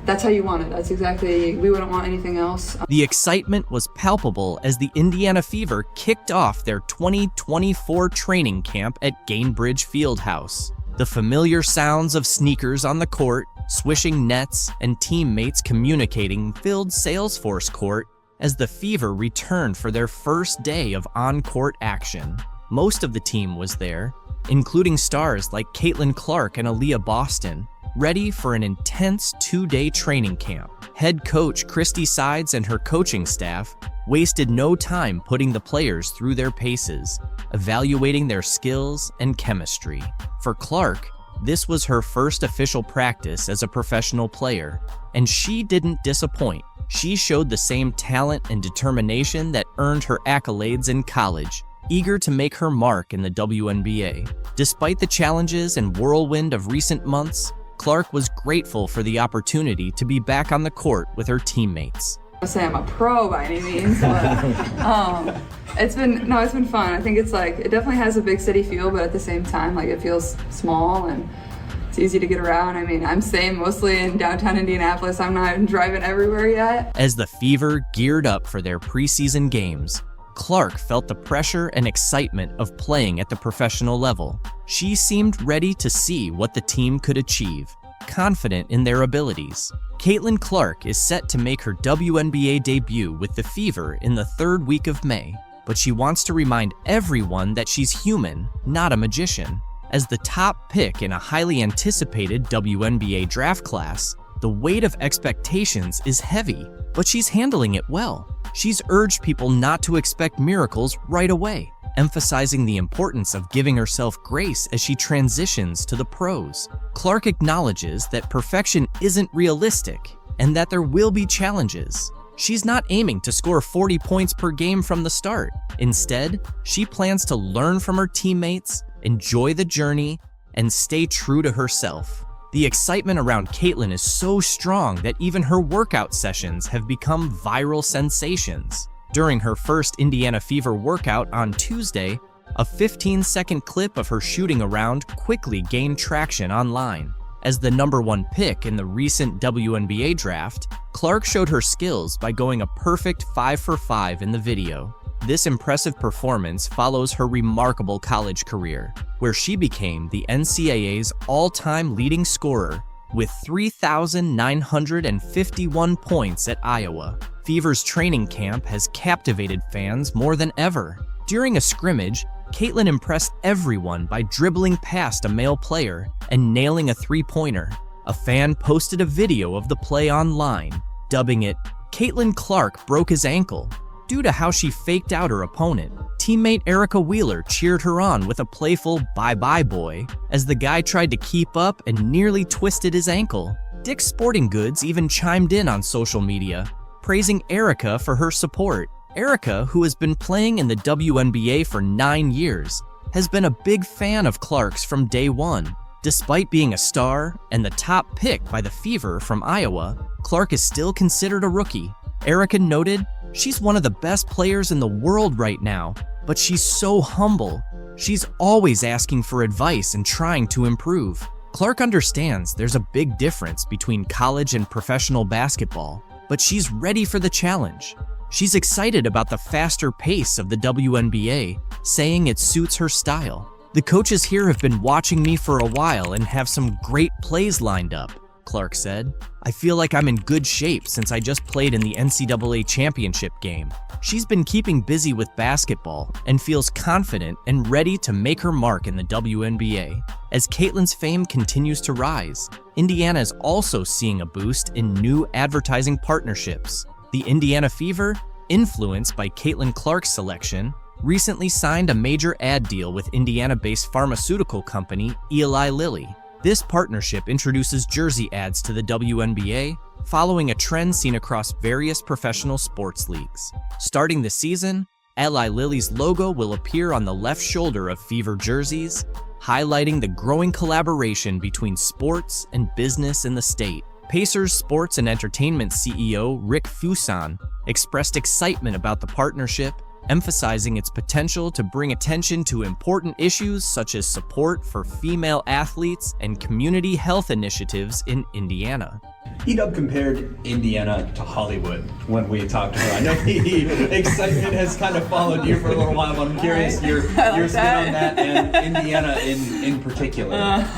that's how you want it. That's exactly, we wouldn't want anything else. The excitement was palpable as the Indiana Fever kicked off their 2024 training camp at Gainbridge Fieldhouse. The familiar sounds of sneakers on the court, swishing nets, and teammates communicating filled Salesforce Court as the Fever returned for their first day of on-court action. Most of the team was there, including stars like Caitlin Clark and Aaliyah Boston, ready for an intense 2-day training camp. Head coach Christy Sides and her coaching staff wasted no time putting the players through their paces, evaluating their skills and chemistry. For Clark, this was her first official practice as a professional player, and she didn't disappoint. She showed the same talent and determination that earned her accolades in college, eager to make her mark in the WNBA. Despite the challenges and whirlwind of recent months, Clark was grateful for the opportunity to be back on the court with her teammates. I say I'm a pro by any means, but it's been fun. I think it's like, it definitely has a big city feel, but at the same time, like, it feels small and it's easy to get around. I mean, I'm staying mostly in downtown Indianapolis. I'm not driving everywhere yet. As the Fever geared up for their preseason games, Clark felt the pressure and excitement of playing at the professional level. She seemed ready to see what the team could achieve, confident in their abilities. Caitlin Clark is set to make her WNBA debut with the Fever in the 3rd week of May, but she wants to remind everyone that she's human, not a magician. As the top pick in a highly anticipated WNBA draft class, the weight of expectations is heavy, but she's handling it well. She's urged people not to expect miracles right away, emphasizing the importance of giving herself grace as she transitions to the pros. Clark acknowledges that perfection isn't realistic and that there will be challenges. She's not aiming to score 40 points per game from the start. Instead, she plans to learn from her teammates, enjoy the journey, and stay true to herself. The excitement around Caitlin is so strong that even her workout sessions have become viral sensations. During her first Indiana Fever workout on Tuesday, a 15-second clip of her shooting around quickly gained traction online. As the #1 pick in the recent WNBA draft, Clark showed her skills by going a perfect 5 for 5 in the video. This impressive performance follows her remarkable college career, where she became the NCAA's all-time leading scorer, with 3,951 points at Iowa. Fever's training camp has captivated fans more than ever. During a scrimmage, Caitlin impressed everyone by dribbling past a male player and nailing a three-pointer. A fan posted a video of the play online, dubbing it, "Caitlin Clark broke his ankle." Due to how she faked out her opponent, teammate Erica Wheeler cheered her on with a playful "bye-bye boy" as the guy tried to keep up and nearly twisted his ankle. Dick's Sporting Goods even chimed in on social media, praising Erica for her support. Erica, who has been playing in the WNBA for 9 years, has been a big fan of Clark's from day one. Despite being a star and the top pick by the Fever from Iowa, Clark is still considered a rookie. Erica noted, "She's one of the best players in the world right now, but she's so humble. She's always asking for advice and trying to improve." Clark understands there's a big difference between college and professional basketball, but she's ready for the challenge. She's excited about the faster pace of the WNBA, saying it suits her style. "The coaches here have been watching me for a while and have some great plays lined up," Clark said. "I feel like I'm in good shape since I just played in the NCAA championship game." She's been keeping busy with basketball and feels confident and ready to make her mark in the WNBA. As Caitlin's fame continues to rise, Indiana is also seeing a boost in new advertising partnerships. The Indiana Fever, influenced by Caitlin Clark's selection, recently signed a major ad deal with Indiana-based pharmaceutical company Eli Lilly. This partnership introduces jersey ads to the WNBA, following a trend seen across various professional sports leagues. Starting this season, Eli Lilly's logo will appear on the left shoulder of Fever jerseys, highlighting the growing collaboration between sports and business in the state. Pacers Sports and Entertainment CEO Rick Fuson expressed excitement about the partnership, emphasizing its potential to bring attention to important issues such as support for female athletes and community health initiatives in Indiana. Edub compared Indiana to Hollywood when we talked to her. I know the excitement has kind of followed you for a little while, but I'm curious your spin on that and Indiana in particular.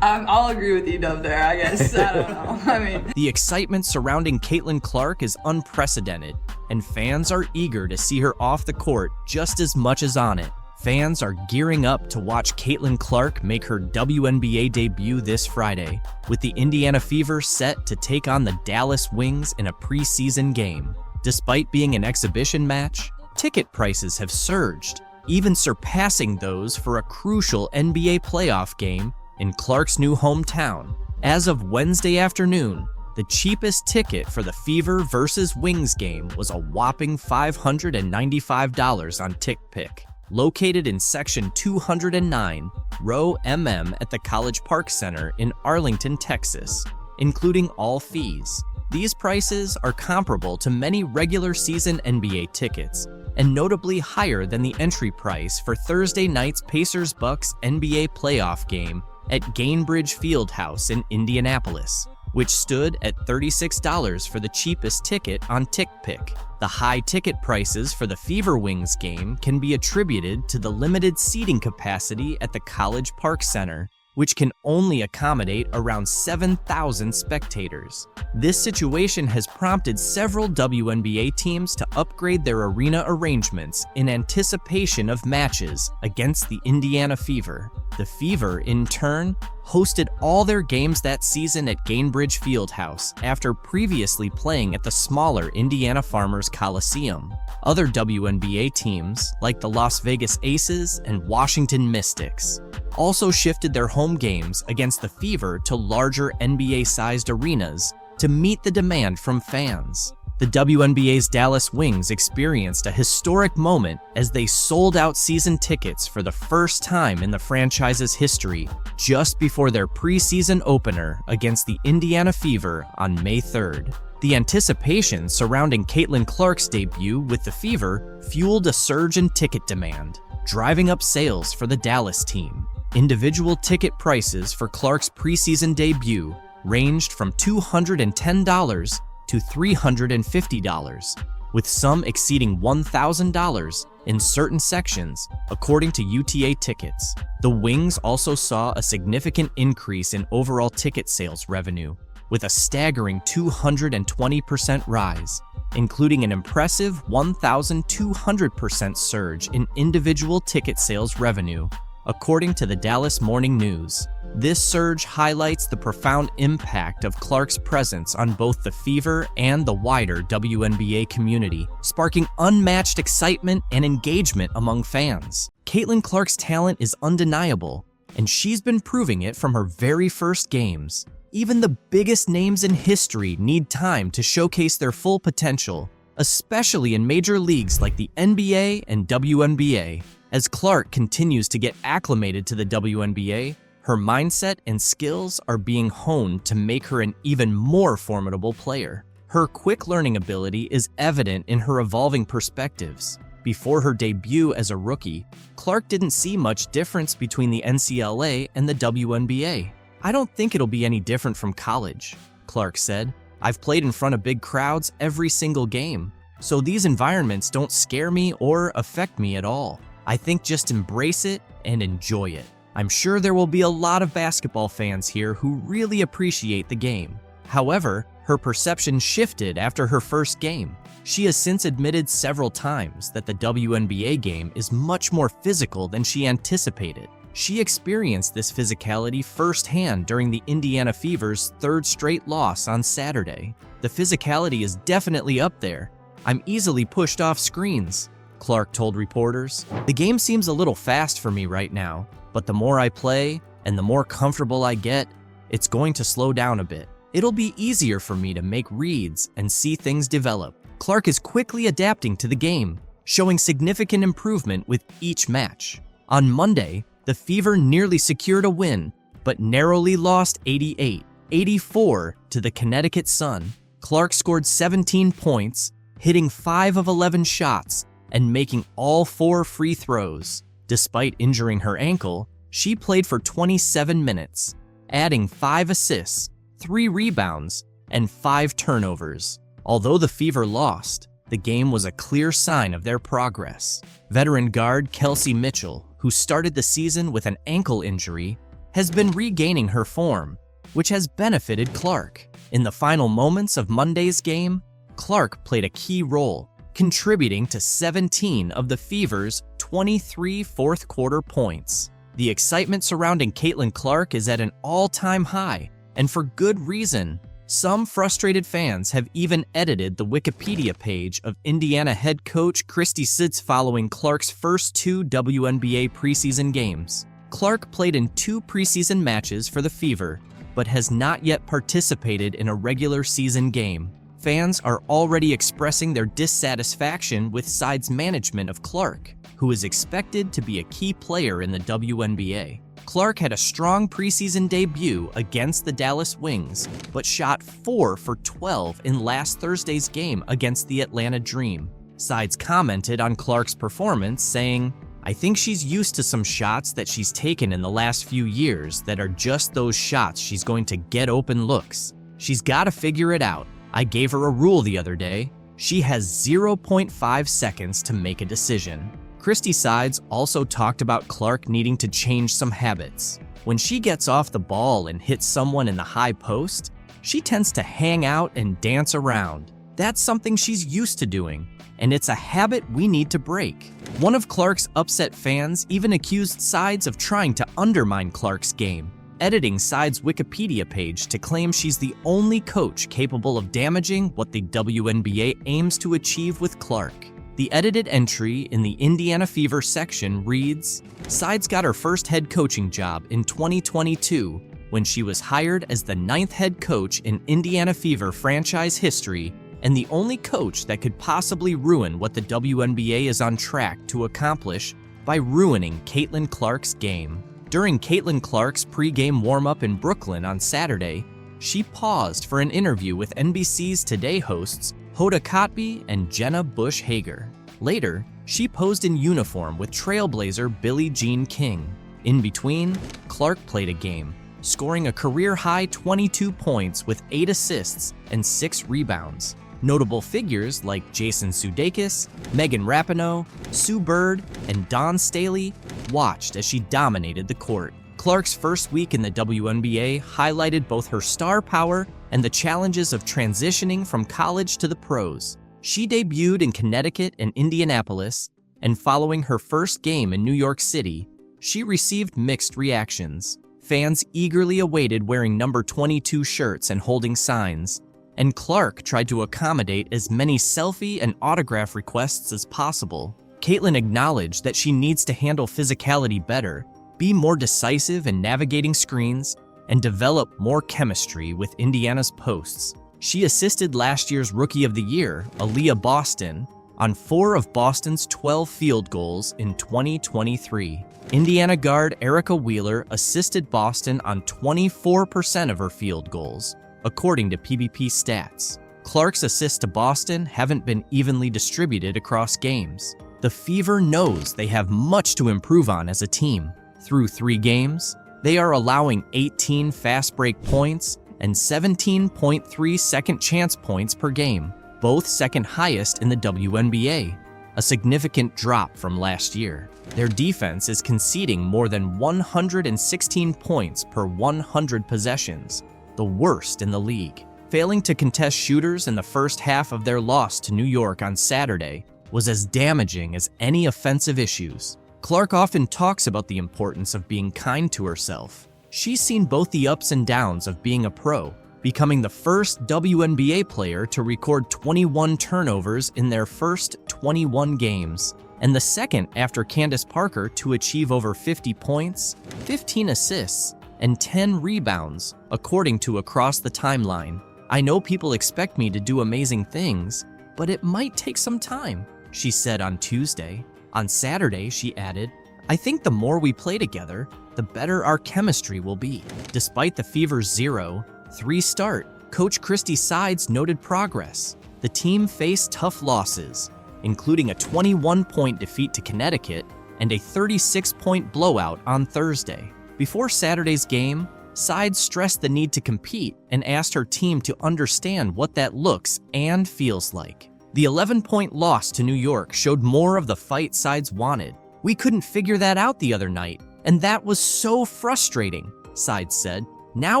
I'll agree with Edub there, I guess. I don't know. The excitement surrounding Caitlin Clark is unprecedented, and fans are eager to see her off the court just as much as on it. Fans are gearing up to watch Caitlin Clark make her WNBA debut this Friday, with the Indiana Fever set to take on the Dallas Wings in a preseason game. Despite being an exhibition match, ticket prices have surged, even surpassing those for a crucial NBA playoff game in Clark's new hometown. As of Wednesday afternoon, the cheapest ticket for the Fever versus Wings game was a whopping $595 on TickPick. Located in Section 209, Row MM at the College Park Center in Arlington, Texas, including all fees. These prices are comparable to many regular season NBA tickets, and notably higher than the entry price for Thursday night's Pacers-Bucks NBA playoff game at Gainbridge Fieldhouse in Indianapolis, which stood at $36 for the cheapest ticket on TickPick. The high ticket prices for the Fever Wings game can be attributed to the limited seating capacity at the College Park Center, which can only accommodate around 7,000 spectators. This situation has prompted several WNBA teams to upgrade their arena arrangements in anticipation of matches against the Indiana Fever. The Fever, in turn, hosted all their games that season at Gainbridge Fieldhouse after previously playing at the smaller Indiana Farmers Coliseum. Other WNBA teams, like the Las Vegas Aces and Washington Mystics, also shifted their home games against the Fever to larger NBA-sized arenas to meet the demand from fans. The WNBA's Dallas Wings experienced a historic moment as they sold out season tickets for the first time in the franchise's history just before their preseason opener against the Indiana Fever on May 3rd. The anticipation surrounding Caitlin Clark's debut with the Fever fueled a surge in ticket demand, driving up sales for the Dallas team. Individual ticket prices for Clark's preseason debut ranged from $210 to $350, with some exceeding $1,000 in certain sections, according to UTA Tickets. The Wings also saw a significant increase in overall ticket sales revenue, with a staggering 220% rise, including an impressive 1,200% surge in individual ticket sales revenue, according to the Dallas Morning News. This surge highlights the profound impact of Clark's presence on both the Fever and the wider WNBA community, sparking unmatched excitement and engagement among fans. Caitlin Clark's talent is undeniable, and she's been proving it from her very first games. Even the biggest names in history need time to showcase their full potential, especially in major leagues like the NBA and WNBA. As Clark continues to get acclimated to the WNBA, her mindset and skills are being honed to make her an even more formidable player. Her quick learning ability is evident in her evolving perspectives. Before her debut as a rookie, Clark didn't see much difference between the NCAA and the WNBA. "I don't think it'll be any different from college," Clark said. "I've played in front of big crowds every single game, so these environments don't scare me or affect me at all. I think just embrace it and enjoy it. I'm sure there will be a lot of basketball fans here who really appreciate the game." However, her perception shifted after her first game. She has since admitted several times that the WNBA game is much more physical than she anticipated. She experienced this physicality firsthand during the Indiana Fever's third straight loss on Saturday. "The physicality is definitely up there. I'm easily pushed off screens," Clark told reporters. "The game seems a little fast for me right now, but the more I play and the more comfortable I get, it's going to slow down a bit. It'll be easier for me to make reads and see things develop." Clark is quickly adapting to the game, showing significant improvement with each match. On Monday, the Fever nearly secured a win, but narrowly lost 88-84 to the Connecticut Sun. Clark scored 17 points, hitting 5 of 11 shots and making all 4 free throws. Despite injuring her ankle, she played for 27 minutes, adding 5 assists, 3 rebounds, and 5 turnovers. Although the Fever lost, the game was a clear sign of their progress. Veteran guard Kelsey Mitchell, who started the season with an ankle injury, has been regaining her form, which has benefited Clark. In the final moments of Monday's game, Clark played a key role, contributing to 17 of the Fever's 23 fourth-quarter points. The excitement surrounding Caitlin Clark is at an all-time high, and for good reason. Some frustrated fans have even edited the Wikipedia page of Indiana head coach Christy Sitz following Clark's first 2 WNBA preseason games. Clark played in 2 preseason matches for the Fever, but has not yet participated in a regular season game. Fans are already expressing their dissatisfaction with side's management of Clark, who is expected to be a key player in the WNBA. Clark had a strong preseason debut against the Dallas Wings, but shot 4 for 12 in last Thursday's game against the Atlanta Dream. Sides commented on Clark's performance, saying, "I think she's used to some shots that she's taken in the last few years that are just those shots she's going to get open looks. She's got to figure it out. I gave her a rule the other day. She has 0.5 seconds to make a decision." Christy Sides also talked about Clark needing to change some habits. When she gets off the ball and hits someone in the high post, she tends to hang out and dance around. That's something she's used to doing, and it's a habit we need to break. One of Clark's upset fans even accused Sides of trying to undermine Clark's game, editing Sides' Wikipedia page to claim she's the only coach capable of damaging what the WNBA aims to achieve with Clark. The edited entry in the Indiana Fever section reads, "Sides got her first head coaching job in 2022 when she was hired as the 9th head coach in Indiana Fever franchise history and the only coach that could possibly ruin what the WNBA is on track to accomplish by ruining Caitlin Clark's game." During Caitlin Clark's pregame warm-up in Brooklyn on Saturday, she paused for an interview with NBC's Today hosts Hoda Kotb and Jenna Bush Hager. Later, she posed in uniform with Trailblazer Billie Jean King. In between, Clark played a game, scoring a career-high 22 points with 8 assists and 6 rebounds. Notable figures like Jason Sudeikis, Megan Rapinoe, Sue Bird, and Dawn Staley watched as she dominated the court. Clark's first week in the WNBA highlighted both her star power and the challenges of transitioning from college to the pros. She debuted in Connecticut and Indianapolis, and following her first game in New York City, she received mixed reactions. Fans eagerly awaited wearing number 22 shirts and holding signs, and Clark tried to accommodate as many selfie and autograph requests as possible. Caitlin acknowledged that she needs to handle physicality better, be more decisive in navigating screens, and develop more chemistry with Indiana's posts. She assisted last year's Rookie of the Year, Aaliyah Boston, on 4 of Boston's 12 field goals in 2023. Indiana guard Erica Wheeler assisted Boston on 24% of her field goals, according to PBP stats. Clark's assists to Boston haven't been evenly distributed across games. The Fever knows they have much to improve on as a team. Through 3 games, they are allowing 18 fast break points and 17.3 second chance points per game, both second highest in the WNBA, a significant drop from last year. Their defense is conceding more than 116 points per 100 possessions, the worst in the league. Failing to contest shooters in the first half of their loss to New York on Saturday was as damaging as any offensive issues. Clark often talks about the importance of being kind to herself. She's seen both the ups and downs of being a pro, becoming the first WNBA player to record 21 turnovers in their first 21 games, and the second after Candace Parker to achieve over 50 points, 15 assists, and 10 rebounds, according to Across the Timeline. I know people expect me to do amazing things, but it might take some time, she said on Tuesday. On Saturday, she added, I think the more we play together, the better our chemistry will be. Despite the Fever's 0-3 start, Coach Christy Sides noted progress. The team faced tough losses, including a 21-point defeat to Connecticut and a 36-point blowout on Thursday. Before Saturday's game, Sides stressed the need to compete and asked her team to understand what that looks and feels like. The 11-point loss to New York showed more of the fight Sides wanted. We couldn't figure that out the other night, and that was so frustrating, Sides said. Now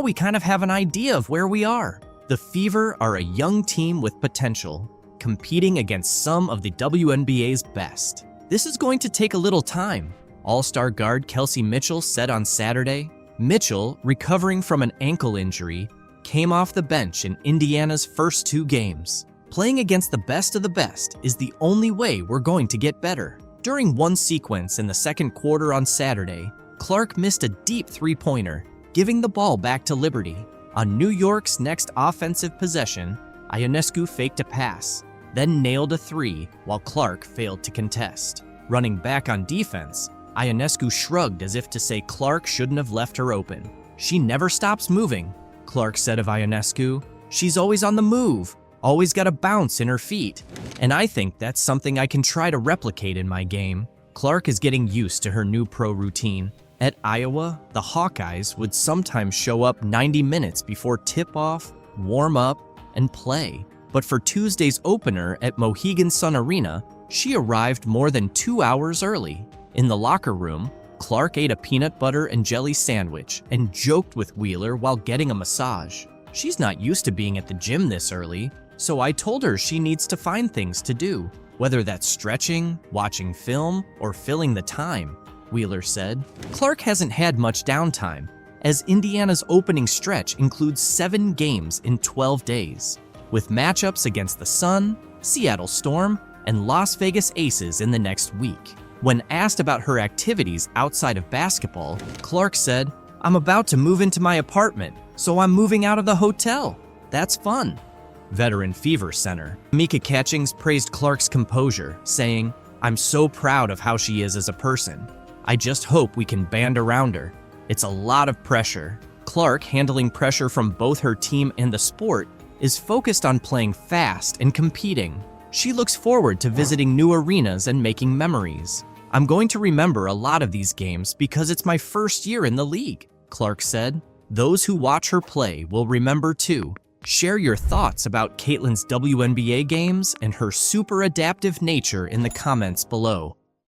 we kind of have an idea of where we are. The Fever are a young team with potential, competing against some of the WNBA's best. This is going to take a little time, All-Star guard Kelsey Mitchell said on Saturday. Mitchell, recovering from an ankle injury, came off the bench in Indiana's first 2 games. Playing against the best of the best is the only way we're going to get better. During one sequence in the second quarter on Saturday, Clark missed a deep 3-pointer, giving the ball back to Liberty. On New York's next offensive possession, Ionescu faked a pass, then nailed a 3 while Clark failed to contest. Running back on defense, Ionescu shrugged as if to say Clark shouldn't have left her open. She never stops moving, Clark said of Ionescu. She's always on the move, always got a bounce in her feet, and I think that's something I can try to replicate in my game. Clark is getting used to her new pro routine. At Iowa, the Hawkeyes would sometimes show up 90 minutes before tip-off, warm up, and play. But for Tuesday's opener at Mohegan Sun Arena, she arrived more than 2 hours early. In the locker room, Clark ate a peanut butter and jelly sandwich and joked with Wheeler while getting a massage. She's not used to being at the gym this early, so I told her she needs to find things to do, whether that's stretching, watching film, or filling the time, Wheeler said. Clark hasn't had much downtime, as Indiana's opening stretch includes 7 games in 12 days, with matchups against the Sun, Seattle Storm, and Las Vegas Aces in the next week. When asked about her activities outside of basketball, Clark said, I'm about to move into my apartment, so I'm moving out of the hotel. That's fun. Veteran Fever Center Mika Catchings praised Clark's composure, saying, I'm so proud of how she is as a person. I just hope we can band around her. It's a lot of pressure. Clark, handling pressure from both her team and the sport, is focused on playing fast and competing. She looks forward to visiting new arenas and making memories. I'm going to remember a lot of these games because it's my first year in the league, Clark said. Those who watch her play will remember too. Share your thoughts about Caitlin's WNBA games and her super adaptive nature in the comments below.